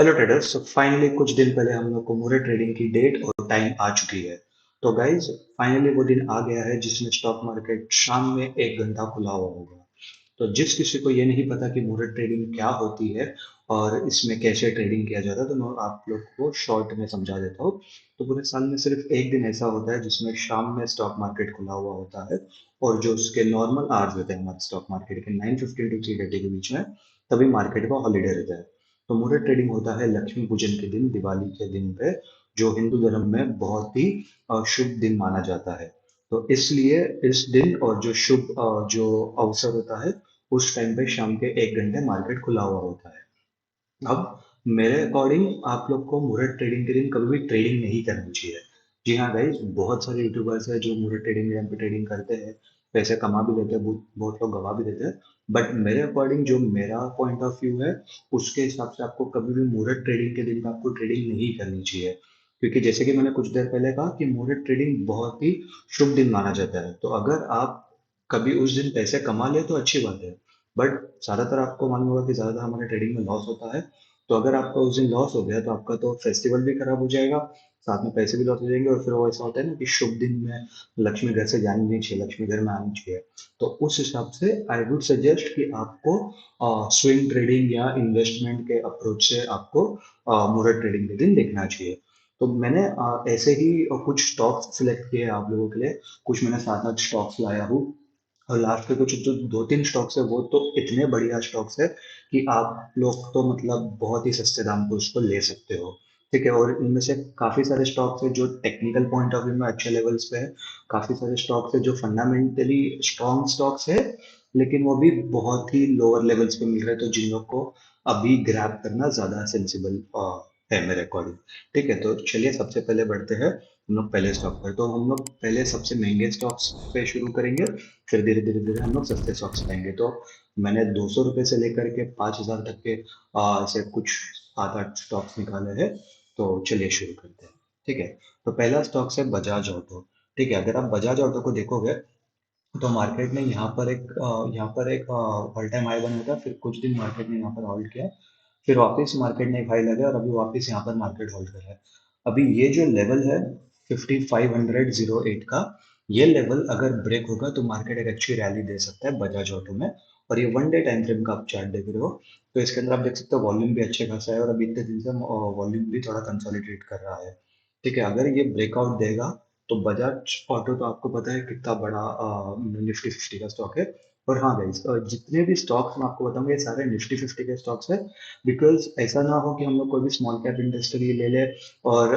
Hello traders. तो finally कुछ दिन पहले हम लोग को मुरे ट्रेडिंग की डेट और टाइम आ चुकी है। तो गाइज फाइनली वो दिन आ गया है जिसमें स्टॉक मार्केट शाम में 1 घंटा खुला हुआ होगा। तो जिस किसी को ये नहीं पता कि मुरे ट्रेडिंग क्या होती है और इसमें कैसे ट्रेडिंग किया जाता है, तो मैं आप लोग को शॉर्ट में समझा देता हूँ। तो पूरे साल में सिर्फ एक दिन ऐसा होता है जिसमें शाम में स्टॉक मार्केट खुला हुआ होता है, और जो उसके नॉर्मल आवर्स होते हैं हमारे स्टॉक मार्केट के 9:15 टू 3:30 के बीच में, तभी मार्केट का हॉलीडे रहता है। तो मुहूर्त ट्रेडिंग होता है लक्ष्मी पूजन के दिन, दिवाली के दिन पे, जो हिंदू धर्म में बहुत ही शुभ दिन माना जाता है। तो इसलिए इस दिन और जो शुभ जो अवसर होता है, उस टाइम पे शाम के 1 घंटे मार्केट खुला हुआ होता है। अब मेरे अकॉर्डिंग आप लोग को मुहूर्त ट्रेडिंग के दिन कभी भी ट्रेडिंग नहीं करनी चाहिए। जी हाँ गाइज, बहुत सारे यूट्यूबर्स हैं जो मुहूर्त ट्रेडिंग के टाइम पे ट्रेडिंग करते हैं, पैसे कमा भी देते हैं, बहुत बहुत लोग गवा भी देते हैं। बट मेरे अकॉर्डिंग जो मेरा पॉइंट ऑफ व्यू है, उसके हिसाब से आपको कभी भी मुहूर्त ट्रेडिंग के दिन पे आपको ट्रेडिंग नहीं करनी चाहिए। क्योंकि जैसे कि मैंने कुछ देर पहले कहा कि मुहूर्त ट्रेडिंग बहुत ही शुभ दिन माना जाता है। तो अगर आप कभी उस दिन पैसे कमा ले तो अच्छी बात है, बट ज्यादातर आपको मालूम होगा कि ज्यादातर हमारे ट्रेडिंग में लॉस होता है। तो अगर आपका उस दिन लॉस हो गया तो आपका तो फेस्टिवल भी खराब हो जाएगा, साथ में पैसे भी लॉस हो जाएंगे, और फिर वो ऐसा होता है ना कि शुभ दिन में लक्ष्मी घर से जानी नहीं चाहिए, लक्ष्मी घर में आनी चाहिए। तो उस हिसाब से आई वुड सजेस्ट कि आपको स्विंग ट्रेडिंग या इन्वेस्टमेंट के अप्रोच से आपको मुहूर्त ट्रेडिंग के दिन देखना चाहिए। तो मैंने ऐसे ही कुछ स्टॉक्स सिलेक्ट किए आप लोगों के लिए। कुछ मैंने 7-8 स्टॉक्स लाया हूँ, और लास्ट के कुछ जो 2-3 स्टॉक्स है वो तो इतने बढ़िया स्टॉक्स है कि आप लोग तो मतलब बहुत ही सस्ते दाम पे उसको ले सकते हो। ठीक है, और इनमें से काफी सारे स्टॉक्स है जो टेक्निकल पॉइंट ऑफ व्यू में अच्छे लेवल्स पे है। काफी सारे स्टॉक्स है जो फंडामेंटली स्ट्रॉन्ग स्टॉक्स है, लेकिन वो भी बहुत ही लोअर लेवल्स पे मिल रहे हैं, तो जिन लोग को अभी ग्रैब करना ज्यादा सेंसिबल है मेरे अकॉर्डिंग। ठीक है, तो चलिए सबसे पहले बढ़ते हैं हम लोग पहले स्टॉक पर। तो हम लोग पहले सबसे महंगे स्टॉक्स पे शुरू करेंगे, फिर धीरे धीरे धीरे हम लोग सस्ते स्टॉक्स पाएंगे। तो मैंने 200 रुपये से लेकर के 5,000 तक के ऐसे कुछ 7-8 स्टॉक्स निकाले हैं। तो चलिए शुरू करते हैं। ठीक है, तो पहला स्टॉक है बजाज ऑटो। ठीक है, अगर आप बजाज ऑटो को देखोगे तो मार्केट ने यहाँ पर एक ऑल टाइम हाई बना था, फिर कुछ दिन मार्केट ने यहाँ पर होल्ड किया, फिर वापस मार्केट ने एक हाई लगा और अभी वापस यहाँ पर मार्केट होल्ड कर रहा है। अभी ये जो लेवल है 5508 का, ये लेवल अगर ब्रेक होगा तो मार्केट एक अच्छी रैली दे सकता है बजाज ऑटो में। और ये 1 डे टाइम फ्रेम का आप चार्ट देख रहे हो, तो इसके अंदर आप देख सकते हो वॉल्यूम भी अच्छे खासा है, और अभी इतने दिन से वॉल्यूम भी थोड़ा कंसोलिडेट कर रहा है। ठीक है, अगर ये ब्रेकआउट देगा तो बजाज ऑटो तो आपको पता है कितना बड़ा निफ्टी 50 का स्टॉक है। और हाँ गाइस, जितने भी स्टॉक्स मैं आपको बताऊंगा ये सारे निफ्टी 50 के स्टॉक्स है। बिकॉज ऐसा ना हो कि हम लोग कोई भी स्मॉल कैप इंडस्ट्री ले ले और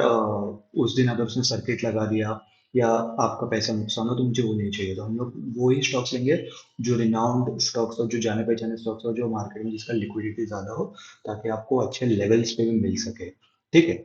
उस दिन अगर उसने सर्किट लगा दिया या आपका पैसा नुकसान हो, तो मुझे वो नहीं चाहिए। तो हम लोग वो ही स्टॉक्स लेंगे जो रिनाउंड स्टॉक्स हो, जो जाने पहचाने स्टॉक्स हो, जो मार्केट में जिसका लिक्विडिटी ज्यादा हो, ताकि आपको अच्छे लेवल्स पे भी मिल सके। ठीक है,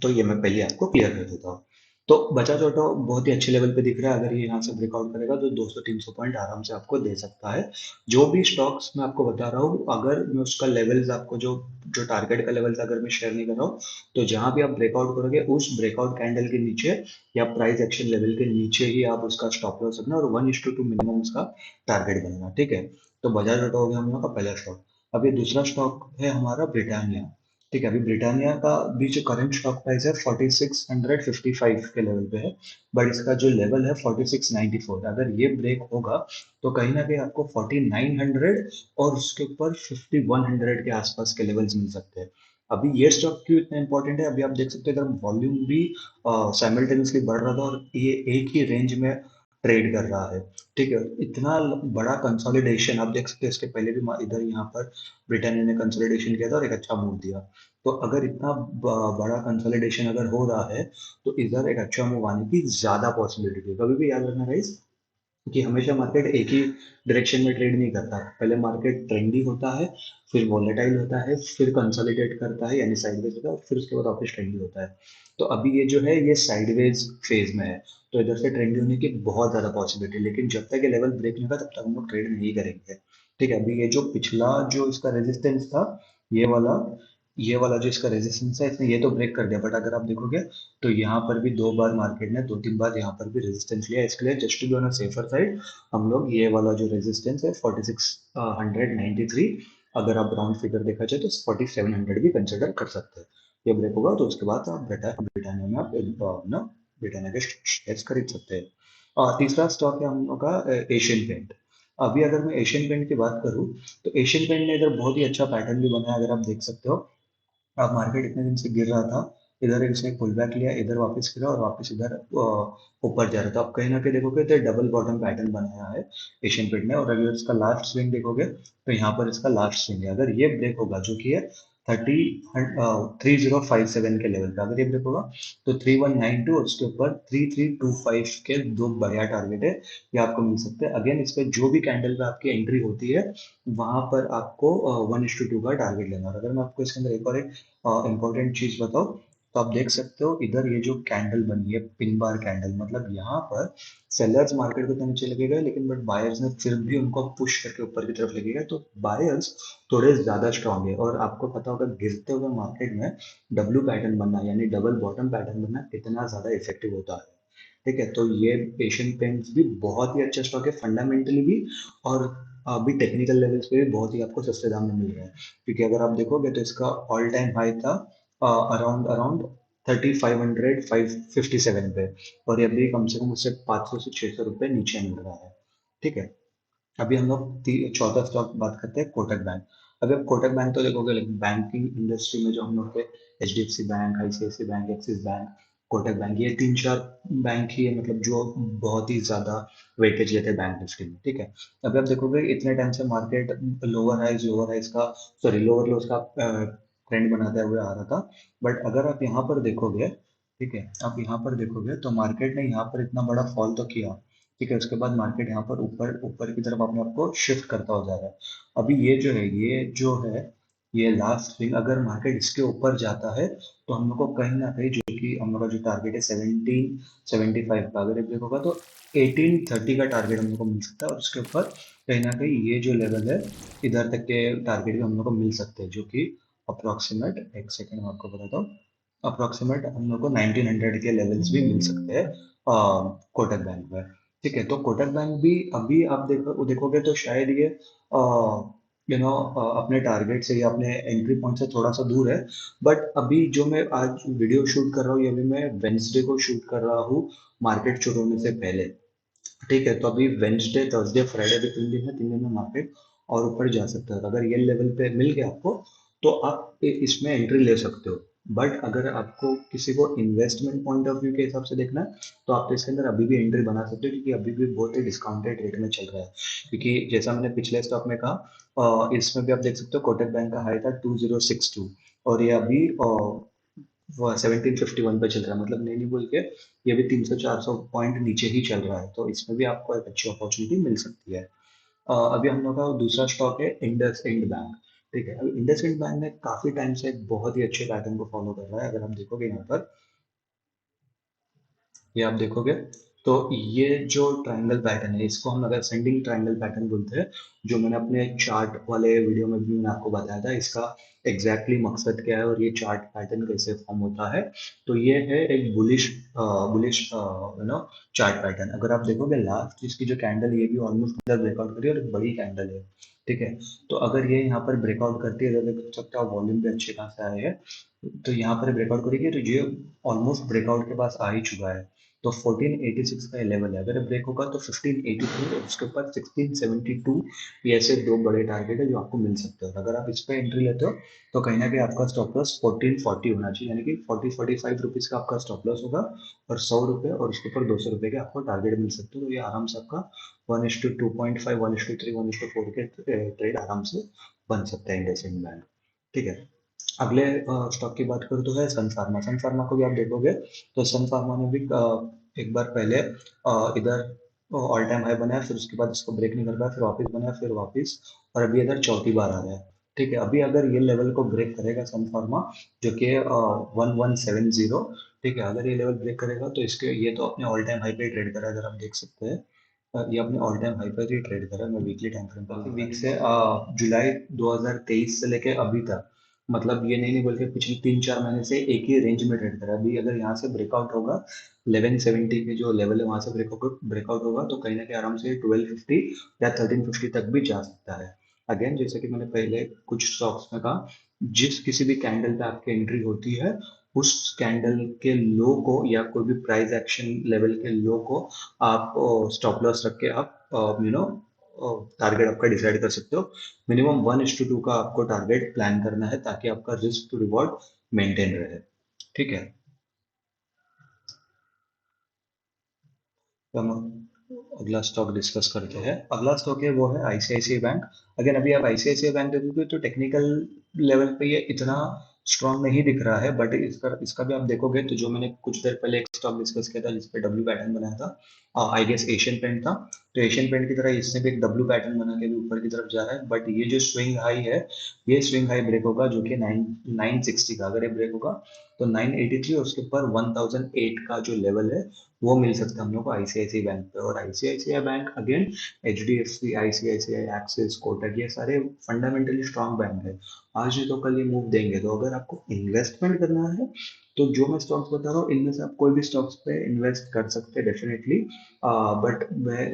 तो ये मैं पहले आपको क्लियर कर देता हूँ। तो बजाज ऑटो बहुत ही अच्छे लेवल पे दिख रहा है, अगर ये यहाँ से ब्रेकआउट करेगा तो 200-300 पॉइंट आराम से आपको दे सकता है। जो भी स्टॉक्स मैं आपको बता रहा हूँ, अगर मैं उसका लेवल्स आपको जो जो टारगेट का लेवल्स अगर मैं शेयर नहीं कर रहा हूँ, तो जहां भी आप ब्रेकआउट करोगे उस ब्रेकआउट कैंडल के नीचे या प्राइस एक्शन लेवल के नीचे ही आप उसका स्टॉप लॉस रखना, और 1:2 मिनिमम उसका टारगेट बनाना। ठीक है, तो बजाज ऑटो हो गया हम लोग का पहला स्टॉक। अब ये दूसरा स्टॉक है हमारा ब्रिटानिया। ठीक है, अभी ब्रिटानिया का भी जो करंट स्टॉक प्राइस है 4655 के लेवल पे है, बट इसका जो लेवल है 4694। अगर ये ब्रेक होगा तो कहीं ना कहीं आपको 4900 और उसके ऊपर 5100 के आसपास के लेवल्स मिल सकते हैं। अभी ये स्टॉक क्यों इतना इंपॉर्टेंट है, अभी आप देख सकते हैं इधर वॉल्यूम भी साइमल्टेनियसली बढ़ रहा था, और ये एक ही रेंज में ट्रेड कर रहा है। ठीक है, इतना बड़ा कंसोलिडेशन आप देख सकते हैं, इसके पहले भी इधर यहाँ पर ब्रिटेनिया ने कंसोलिडेशन किया था और एक अच्छा मूव दिया। तो अगर इतना बड़ा कंसोलिडेशन अगर हो रहा है, तो इधर एक अच्छा मूव आने की ज्यादा पॉसिबिलिटी है। कभी भी याद रखना गाइस कि हमेशा मार्केट एक ही डायरेक्शन में ट्रेड नहीं करता। पहले मार्केट ट्रेंडी होता है, फिर वॉलेटाइल होता है, फिर कंसोलिडेट करता है यानी साइडवेज होता है, और फिर उसके बाद वापस ट्रेंडी होता है। तो अभी ये जो है ये साइडवेज फेज में है, तो इधर से ट्रेंडी होने की बहुत ज्यादा पॉसिबिलिटी है, लेकिन जब तक ये लेवल ब्रेक नहीं होगा तब तक हम लोग ट्रेड नहीं करेंगे। ठीक है, अभी ये जो पिछला जो इसका रेजिस्टेंस था, ये वाला ये वाला जो इसका रेजिस्टेंस है, इसने ये तो ब्रेक कर दिया, बट अगर आप देखोगे तो यहाँ पर भी 2 बार मार्केट ने 2-3 बार यहाँ पर भी रेजिस्टेंस लिया। इसके लिए just to be on a safer side हम लोग ये वाला जो रेजिस्टेंस है 4693, अगर आप राउंड फिगर देखा जाए तो 4700 भी कंसिडर कर सकते हैं। ये ब्रेक होगा तो उसके बाद आप ब्रिटानिया में आप ना ब्रिटानिया के शेयर्स खरीद सकते हैं। और तीसरा स्टॉक है हम लोग का एशियन पेंट। अभी अगर मैं एशियन पेंट की बात करूँ तो एशियन पेंट ने इधर बहुत ही अच्छा पैटर्न भी बनाया, अगर आप देख सकते हो। अब मार्केट इतने दिन से गिर रहा था, इधर इसने पुल बैक लिया, इधर वापस गिरा और वापस इधर ऊपर जा रहा था। आप कहीं ना कहीं देखोगे तो डबल बॉटम पैटर्न बनाया है एशियन पेंट ने। और अगर इसका लास्ट स्विंग देखोगे तो यहाँ पर इसका लास्ट स्विंग है, अगर ये ब्रेक होगा जो कि है 3057 के लेवल पे, अगर ये ब्रेक होगा तो 3192 और उसके ऊपर 3325 के दो बढ़िया टारगेट है, ये आपको मिल सकते हैं। अगेन इस पे जो भी कैंडल पे आपकी एंट्री होती है वहां पर आपको 1:2 का टारगेट लेना है। और अगर मैं आपको इसके अंदर एक और एक इंपॉर्टेंट चीज बताओ तो आप देख सकते हो इधर ये जो कैंडल बनी है पिन बार कैंडल, मतलब यहाँ पर सेलर्स मार्केट को तो नीचे लगेगा लेकिन बट बायर्स ने फिर भी उनको पुश करके ऊपर की तरफ लगेगा, तो बायर्स थोड़े ज्यादा स्ट्रांग है। और आपको पता होगा गिरते हुए मार्केट में डब्ल्यू पैटर्न बनना यानी डबल बॉटम पैटर्न बनना कितना ज्यादा इफेक्टिव होता है। ठीक है, तो ये एशियन पेंट्स भी बहुत ही अच्छा स्टॉक है फंडामेंटली भी, और अभी टेक्निकल लेवल्स पे भी बहुत ही आपको सस्ते दाम में मिल रहा है। क्योंकि अगर आप देखोगे तो इसका ऑल टाइम हाई था अराउंड अराउंड 3557 पे, और ये अभी कम से कम उससे 500 से 600 रुपए नीचे मिल रहा है। ठीक है, अभी हम लोग चौथा स्टॉक बात करते हैं कोटक बैंक। अभी आप कोटक बैंक तो देखोगे, लेकिन बैंकिंग इंडस्ट्री में जो हम लोग के HDFC bank, ICICI bank, Axis bank, Kotak bank, ये तीन चार बैंक ही है मतलब जो बहुत ही ज्यादा वेटेज लेते हैं बैंक निफ्टी में। ठीक है, अभी आप देखोगे इतने टाइम से मार्केट लोअर हाइज का सॉरी लोअर लोज का ट्रेंड बनाते हुए आ रहा था। बट अगर आप यहाँ पर देखोगे, ठीक है, आप यहाँ पर देखोगे तो मार्केट ने यहाँ पर इतना बड़ा फॉल तो किया। ठीक है, उसके बाद मार्केट यहाँ पर ऊपर ऊपर की तरफ अपने आप को शिफ्ट करता हो जा रहा है। अभी ये जो है ये लास्ट स्विंग, अगर मार्केट इसके ऊपर जाता है तो हम लोग को कहीं ना कहीं, जो कि हम लोग का जो टारगेट है 1775 का, अगर ये ब्रेक होगा तो 1830 का टारगेट हम लोग को मिल सकता है। और उसके ऊपर कहीं ना कहीं ये जो लेवल है इधर तक के टारगेट भी हम लोग को मिल सकते हैं, जो कि अप्रोक्सीमेट, एक सेकेंड में आपको बताता हूँ, अप्रोक्सीमेट हम लोग को 1900 के लेवल्स भी मिल सकते हैं कोटक बैंक में। ठीक है, तो कोटक बैंक भी अभी आप देखोगे तो शायद ये अपने टारगेट से या अपने एंट्री पॉइंट से थोड़ा सा दूर है। बट अभी जो मैं आज वीडियो शूट कर रहा हूँ ये अभी मैं वेंसडे को शूट कर रहा हूँ, मार्केट शुरू होने से पहले। ठीक है, तो अभी वेंसडे थर्सडे फ्राइडे भी 3 दिन है, 3 दिन में मार्केट और ऊपर जा सकता है। तो अगर ये लेवल पे मिल गया आपको तो आप इसमें एंट्री ले सकते हो। बट अगर आपको किसी को इन्वेस्टमेंट पॉइंट ऑफ व्यू के हिसाब से देखना है तो आप इसके अंदर अभी भी एंट्री बना सकते हो, क्योंकि अभी भी बहुत ही डिस्काउंटेड रेट में चल रहा है। क्योंकि जैसा मैंने पिछले स्टॉक में कहा, इसमें भी आप देख सकते हो कोटक बैंक का हाई था 2062, और ये अभी वो 1751 पे चल रहा है, मतलब नहीं नहीं बोल के ये भी 300-400 पॉइंट नीचे ही चल रहा है। तो इसमें भी आपको एक अच्छी अपॉर्चुनिटी मिल सकती है। अभी हम लोग का दूसरा स्टॉक है इंडस इंड बैंक। ठीक है, अभी इंडस इंड बैंक ने काफी टाइम से एक बहुत ही अच्छे पैटर्न को फॉलो कर रहा है। अगर हम देखोगे यहाँ पर, ये आप देखोगे तो ये जो ट्रायंगल पैटर्न है इसको हम अगर असेंडिंग ट्रायंगल पैटर्न बोलते हैं, जो मैंने अपने चार्ट वाले वीडियो में भी मैंने आपको बताया था इसका एग्जैक्टली मकसद क्या है और ये चार्ट पैटर्न कैसे फॉर्म होता है। तो ये है एक बुलिश बुलिश चार्ट पैटर्न। अगर आप देखोगे लास्ट इसकी जो कैंडल ये भी ऑलमोस्ट ब्रेकआउट करी है और एक बड़ी कैंडल है। ठीक है, तो अगर ये यहाँ पर ब्रेकआउट करती है तो देख सकते हो वॉल्यूम भी अच्छे खासा आए हैं। तो यहाँ पर ब्रेकआउट करेगी तो ये ऑलमोस्ट ब्रेकआउट के पास आ ही चुका है। तो 1486 का लेवल है, अगर ब्रेक होगा तो 1582 और उसके ऊपर 1672, ये ऐसे दो बड़े टारगेट है जो आपको मिल सकते हैं। अगर आप इस पे एंट्री लेते हो तो कहीं ना कहीं आपका स्टॉप लॉस 1440 होना चाहिए, यानी कि 40-45 रुपीज का आपका स्टॉप लॉस होगा और 100 रुपए और उसके ऊपर 200 रुपए के आपको टारगेट मिल सकते हो। तो ये आराम से आपका 1:2.5, 1:3, 1:4 के ट्रेड आराम से बन सकता है इंडसइंड बैंक। ठीक है, अगले स्टॉक की बात करूँ तो है सन फार्मा। सन फार्मा को भी आप देखोगे तो सन फार्मा ने भी एक बार पहले इधर ऑल टाइम हाई बनाया, फिर उसके बाद इसको ब्रेक नहीं कर पाया, फिर वापस बनाया, फिर वापस, और अभी इधर चौथी बार आ रहा है। ठीक है, अभी अगर ये लेवल को ब्रेक करेगा सन फार्मा, जो कि 1170, ठीक है, अगर ये लेवल ब्रेक करेगा तो इसके ये तो अपने ऑल टाइम हाई पे ट्रेड कर रहा है, अगर आप देख सकते हैं। ये अपने ऑल टाइम हाई पर ही ट्रेड कर रहा है। मैं वीकली टाइम फ्रेम पर वीक से जुलाई 2023 से लेके अभी तक, मतलब ये नहीं बोल के पिछले 3-4 महीने से एक ही रेंज में ट्रेड कर रहा है। अभी अगर यहाँ से ब्रेकआउट होगा 1170 के जो लेवल है वहां से ब्रेकआउट ब्रेकआउट होगा तो कहीं ना कहीं आराम से 1250 या 1350 तक भी जा सकता है। अगेन जैसे कि मैंने पहले कुछ स्टॉक्स में कहा, जिस किसी भी कैंडल पे आपकी एंट्री होती है, उस कैंडल के लो को या कोई भी प्राइस एक्शन लेवल के लो को आप स्टॉप लॉस रख के आप टारगेट आपका डिसाइड कर सकते हो। मिनिमम 1:2 का आपको टारगेट प्लान करना है ताकि आपका रिस्क टू रिवॉर्ड मेंटेन रहे। ठीक है, तो हम अगला स्टॉक डिस्कस करते हैं। अगला स्टॉक है वो है आईसीआईसीआई बैंक। अगेन अभी आप आईसीआईसीआई बैंक देखोगे तो टेक्निकल लेवल पे ये इतना स्ट्रांग नहीं दिख रहा है, बट इसका इसका भी आप देखोगे तो जो मैंने कुछ देर पहले एक स्टॉक डिस्कस किया था जिसपे डब्ल्यू पैटर्न बनाया था, आई गेस एशियन पेंट था। तो एशियन पेंट की तरह इससे भी एक डब्ल्यू पैटर्न बना के भी ऊपर की तरफ जा रहा है, बट ये जो स्विंग हाई है, ये स्विंग हाई ब्रेक होगा जो कि 960 का। अगर ये ब्रेक होगा तो 983 और उसके ऊपर 1008 का जो लेवल है वो मिल सकता है हम लोग को आईसीआईसीआई बैंक पे। और ICICI bank again HDFC, ICICI, axis, Kotak, ये सारे फंडामेंटली स्ट्रांग बैंक है। आज नहीं तो कल ये मूव देंगे। तो अगर आपको इन्वेस्टमेंट करना है तो जो मैं स्टॉक्स बता रहा हूँ इनमें से आप कोई भी स्टॉक्स पे इन्वेस्ट कर सकते हैं डेफिनेटली। बट मैं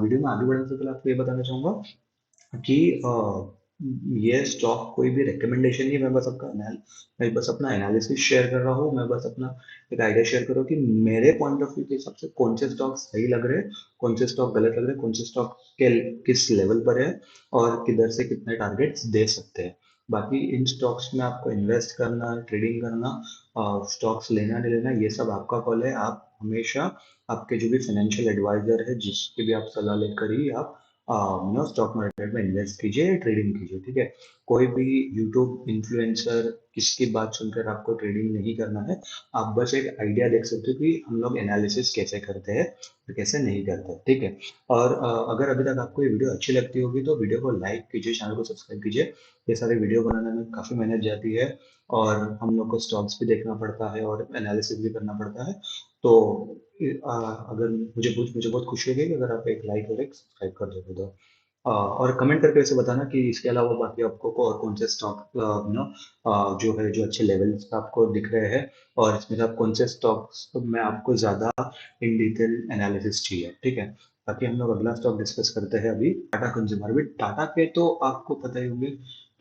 वीडियो में आगे बढ़ने से पहले आपको ये बताना चाहूंगा कि ये स्टॉक कोई भी रिकमेंडेशन नहीं है। मैं बस अपना एनालिसिस शेयर कर रहा हूँ। मैं बस अपना एक आइडिया शेयर कर रहा हूँ कि मेरे पॉइंट ऑफ व्यू के हिसाब से कौन से स्टॉक सही लग रहे हैं, कौन से स्टॉक गलत लग रहे हैं, कौन से स्टॉक के किस लेवल पर है और किधर से कितने टारगेट्स दे सकते हैं। बाकी इन स्टॉक्स में आपको इन्वेस्ट करना, ट्रेडिंग करना, स्टॉक्स लेना नहीं लेना, ये सब आपका कॉल है। आप हमेशा आपके जो भी फाइनेंशियल एडवाइजर है जिसकी भी आप सलाह लेकर ही आप स्टॉक मार्केट में इन्वेस्ट कीजिए, ट्रेडिंग कीजिए। ठीक है, कोई भी यूट्यूब इन्फ्लुएंसर किसकी बात सुनकर आपको ट्रेडिंग नहीं करना है। आप बस एक आइडिया देख सकते हो कि हम लोग एनालिसिस कैसे करते हैं और कैसे नहीं करते। ठीक है, और अगर अभी तक आपको ये वीडियो अच्छी लगती होगी तो वीडियो को लाइक कीजिए, चैनल को सब्सक्राइब कीजिए। ये सारे वीडियो बनाने में काफ़ी मेहनत जाती है और हम लोग को स्टॉक्स भी देखना पड़ता है और एनालिसिस भी करना पड़ता है। तो अगर मुझे बहुत खुशी होगी कि अगर आप एक लाइक और एक सब्सक्राइब कर दोगे तो। और कमेंट करके वैसे बताना कि इसके अलावा बाकी आपको को और कौन से स्टॉक जो है जो अच्छे लेवल्स पे आपको दिख रहे हैं, और इसमें से आप कौन से स्टॉक्स में आपको ज़्यादा इन डिटेल एनालिसिस चाहिए। ठीक है, बाकी हम लोग अगला स्टॉक डिस्कस करते हैं अभी टाटा कंज्यूमर। भी टाटा के तो आपको पता ही होंगे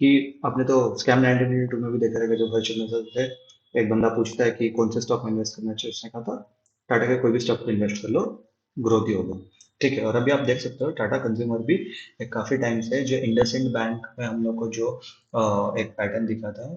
कि आपने तो स्कैम 1992 में भी देखा रहेगा जब हर्षद मेहता थे, एक बंदा पूछता है कि कौन से स्टॉक में इन्वेस्ट करना चाहिए, उसने कहा था टाटा के कोई भी स्टॉक में इन्वेस्ट कर लो, ग्रोथ ही होगा। ठीक है, और अभी आप देख सकते हो टाटा कंज्यूमर भी एक काफी टाइम से जो इंडसइंड बैंक में हम लोग को जो एक पैटर्न दिखा था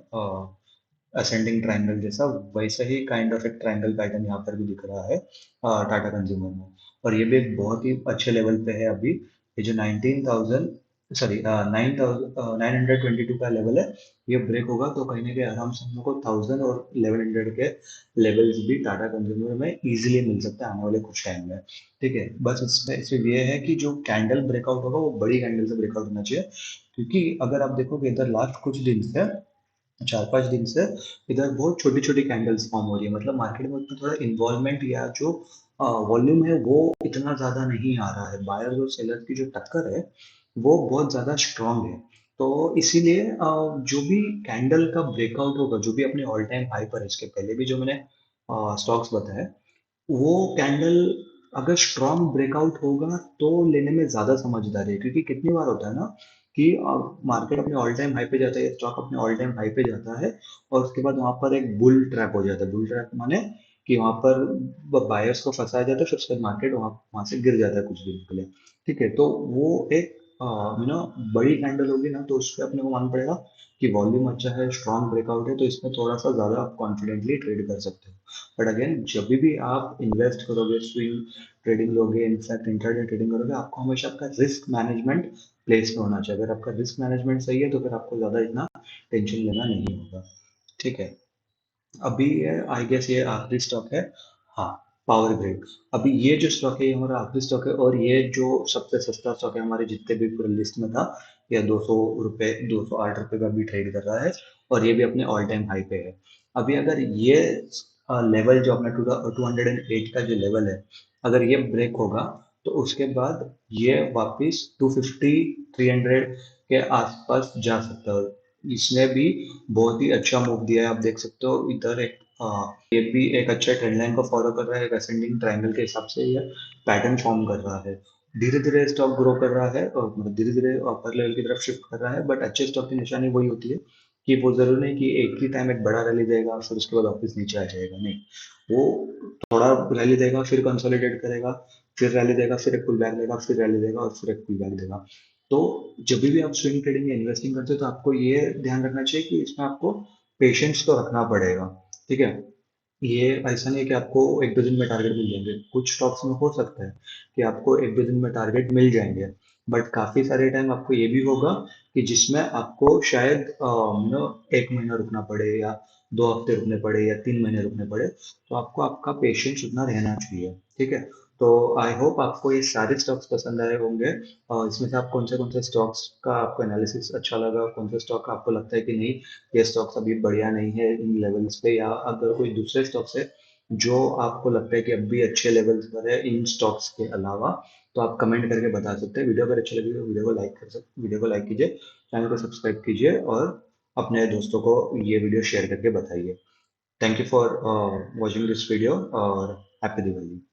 असेंडिंग ट्रायंगल जैसा, वैसा ही काइंड ऑफ एक ट्रायंगल पैटर्न यहाँ पर भी दिख रहा है टाटा कंज्यूमर में। और ये भी एक बहुत ही अच्छे लेवल पे है अभी। ये जो 19,000 सॉरी 9,922 का लेवल है, ये ब्रेक होगा तो कहीं ना कहीं आराम से हम लोग को 1,000 और 1,100 के लेवल्स भी टाटा कंज्यूमर में इजीली मिल सकते हैं आने वाले कुछ टाइम में। ठीक है, बस इसमें सिर्फ ये है कि जो कैंडल ब्रेकआउट होगा वो बड़ी कैंडल से ब्रेकआउट होना चाहिए, क्योंकि अगर आप देखोगे इधर लास्ट कुछ दिन से, 4-5 दिन से इधर बहुत छोटी छोटी कैंडल्स फॉर्म हो रही है। मतलब मार्केट में उतना थोड़ा इन्वॉल्वमेंट या जो वॉल्यूम है वो इतना ज्यादा नहीं आ रहा है। बायर्स और सेलर्स की जो टक्कर है वो बहुत ज्यादा स्ट्रांग है। तो इसीलिए जो भी कैंडल का ब्रेकआउट होगा, जो भी अपने ऑल टाइम हाई पर है, इसके पहले भी जो मैंने स्टॉक्स बताए, वो कैंडल अगर स्ट्रॉन्ग ब्रेकआउट होगा तो लेने में ज्यादा समझदारी है। क्योंकि कितनी बार होता है ना कि मार्केट अपने ऑल टाइम हाई पे जाता है, स्टॉक अपने ऑल टाइम हाई पे जाता है और उसके बाद वहां पर एक बुल ट्रैप हो जाता है। बुल ट्रैप माने कि वहां पर बायर्स को फंसाया जाता है, फिर उसके बाद मार्केट वहां वहां से गिर जाता है कुछ दिन के लिए। ठीक है, तो वो एक बड़ी कैंडल होगी ना, तो उस पर अपने को मालूम पड़ेगा कि वॉल्यूम अच्छा है, स्ट्रॉन्ग ब्रेकआउट है, तो इसमें थोड़ा सा ज्यादा आप कॉन्फिडेंटली ट्रेड कर सकते हो। बट अगेन जब भी आप इन्वेस्ट करोगे, स्विंग ट्रेडिंग लोगे, इनफैक्ट इंट्राडे ट्रेडिंग करोगे, आपको हमेशा आपका रिस्क मैनेजमेंट प्लेस में होना चाहिए। अगर आपका रिस्क मैनेजमेंट सही है तो फिर आपको ज्यादा इतना टेंशन लेना नहीं होगा। ठीक है, अभी ये आई गेस ये आखिरी स्टॉक है। हाँ, पावर ग्रिड। अभी ये जो स्टॉक है ये हमारा आखिरी स्टॉक है, और ये जो सबसे सस्ता स्टॉक है हमारे जितने भी पूरे लिस्ट में था, ये 200 रुपये, 208 रुपये का भी ट्रेड कर रहा है और ये भी अपने ऑल टाइम हाई पे है। अभी अगर ये लेवल जो अपना 208 का जो लेवल है, अगर ये ब्रेक होगा तो उसके बाद ये वापस 250, 300 के आसपास जा सकता है। इसने भी बहुत ही अच्छा मूव दिया है। आप देख सकते हो इधर एक ये भी एक अच्छा ट्रेंड लाइन को फॉलो कर रहा है, एक असेंडिंग ट्रायंगल के हिसाब से ये पैटर्न फॉर्म कर रहा है। धीरे धीरे स्टॉक ग्रो कर रहा है और मतलब धीरे धीरे अपर लेवल की तरफ शिफ्ट कर रहा है, बट अच्छे स्टॉक की निशानी वही होती है कि वो जरूरी नहीं कि एक ही टाइम एक बड़ा रैली देगा और फिर उसके बाद वापस नीचे आ जाएगा, नहीं। वो थोड़ा रैली देगा, फिर कंसोलिडेट करेगा, फिर रैली देगा, फिर एक पुल बैक देगा, फिर रैली देगा और फिर एक पुल बैक देगा। तो जब भी आप स्विंग ट्रेडिंग या इन्वेस्टिंग करते हो तो आपको ये ध्यान रखना चाहिए कि इसमें आपको पेशेंस तो रखना पड़ेगा। ठीक है। ये ऐसा नहीं है कि आपको एक दो दिन में टारगेट मिल जाएंगे। कुछ स्टॉक्स में हो सकता है कि आपको एक दो दिन में टारगेट मिल जाएंगे, बट काफी सारे टाइम आपको ये भी होगा कि जिसमें आपको शायद एक महीना रुकना पड़े या 2 हफ्ते रुकने पड़े या 3 महीने रुकने पड़े। तो आपको आपका पेशेंस उतना रहना चाहिए। ठीक है। तो आई होप आपको ये सारे स्टॉक्स पसंद आए होंगे। इसमें से आप कौन से स्टॉक्स का आपको एनालिसिस अच्छा लगा, कौन से स्टॉक आपको लगता है कि नहीं ये स्टॉक्स अभी बढ़िया नहीं है इन लेवल्स पे, या अगर कोई दूसरे स्टॉक्स है जो आपको लगता है कि अब भी अच्छे लेवल्स पर है इन स्टॉक्स के अलावा, तो आप कमेंट करके बता सकते हैं। वीडियो अगर अच्छी लगी तो वीडियो को लाइक कीजिए, चैनल को सब्सक्राइब कीजिए और अपने दोस्तों को ये वीडियो शेयर करके बताइए। Thank you for watching this video और हैप्पी दिवाली।